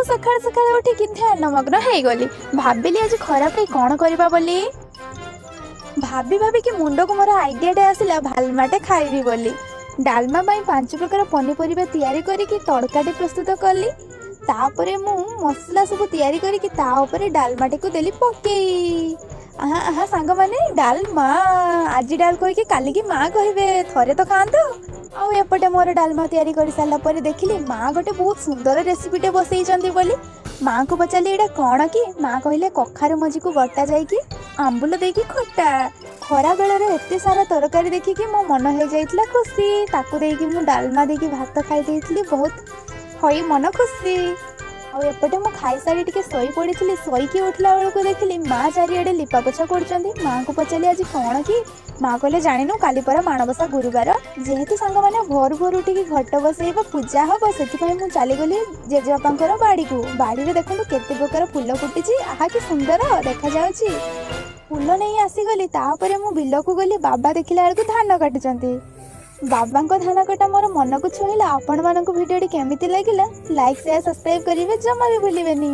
सकाळ सकाळ उठिकी ध्यानमग्न ହେଇଗଲି। ଭାବିଲି ଆଜି ଖରାପ କଣ କରିବା ବୋଲି। ଭାବି ଭାବିକି ମୁଣ୍ଡକୁ ମୋର ଆଇଡିଆଟେ ଆସିଲା ଭାଲମାଟେ ଖାଇବି ବୋଲି। ଡାଲମା ପାଇଁ 5 ପ୍ରକାର ପନିପରିବା ତିଆରି କରିକି ତଡ଼କାଟେ ପ୍ରସ୍ତୁତ କଲି। ତାପରେ ମୁଁ ମସଲା ସବୁ ତିଆରି କରିକି ତା ଉପରେ ଡାଲମାଟିକୁ ଦେଲି ପକେଇ। ଆହା ଆହା ସାଙ୍ଗମାନେ ଡାଲମା ଆଜି ଡାଲ କହିକି କାଲିକି ମା କହିବେ ଥରେ ତ ଖାଆନ୍ତୁ। ଆଉ ଏପଟେ ମୋର ଡାଲମା ତିଆରି କରି ସାରିଲା ପରେ ଦେଖିଲି ମା ଗୋଟେ ବହୁତ ସୁନ୍ଦର ରେସିପିଟେ ବସେଇଛନ୍ତି ବୋଲି। ମାଙ୍କୁ ପଚାରିଲି ଏଇଟା କ'ଣ କି? ମା କହିଲେ କଖାରୁ ମଞ୍ଜିକୁ ବଟା ଯାଇକି ଆମ୍ବୁଲ ଦେଇକି ଖଟା। ଖରା ବେଳରେ ଏତେ ସାରା ତରକାରୀ ଦେଖିକି ମୋ ମନ ହେଇଯାଇଥିଲା ଖୁସି। ତାକୁ ଦେଇକି ମୁଁ ଡାଲମା ଦେଇକି ଭାତ ଖାଇ ଦେଇଥିଲି। ବହୁତ ହୋଇ ମନ ଖୁସି। ଆଉ ଏପଟେ ମୁଁ ଖାଇସାରି ଟିକେ ଶୋଇ ପଡ଼ିଥିଲି। ଶୋଇକି ଉଠିଲା ବେଳକୁ ଦେଖିଲି ମା ଚାରିଆଡ଼େ ଲିପା ପୋଛା କରୁଛନ୍ତି। ମାଙ୍କୁ ପଚାରିଲି ଆଜି କ'ଣ କି? ମା କହିଲେ ଜାଣିନୁ କାଲି ପରା ମାଣବସା ଗୁରୁବାର। ଯେହେତୁ ସାଙ୍ଗମାନେ ଭୋରୁ ଭୋରୁ ଉଠିକି ଘଟ ବସେଇବା ପୂଜା ହବ ସେଥିପାଇଁ ମୁଁ ଚାଲିଗଲି ଜେଜେବାପାଙ୍କର ବାଡ଼ିକୁ। ବାଡ଼ିରେ ଦେଖନ୍ତୁ କେତେ ପ୍ରକାର ଫୁଲ ଫୁଟିଛି। ଆହା କି ସୁନ୍ଦର ଦେଖାଯାଉଛି। ଫୁଲ ନେଇ ଆସିଗଲି। ତାପରେ ମୁଁ ବିଲକୁ ଗଲି। ବାବା ଦେଖିଲା ବେଳକୁ ଧାନ କାଟୁଛନ୍ତି। ବାବାଙ୍କ ଧାନ କଟା ମୋର ମନକୁ ଛୁଇଁଲା। ଆପଣମାନଙ୍କୁ ଭିଡ଼ିଓଟି କେମିତି ଲାଗିଲା ଲାଇକ୍ ସେୟାର ସବସ୍କ୍ରାଇବ୍ କରିବେ ଜମା ବି ଭୁଲିବେନି।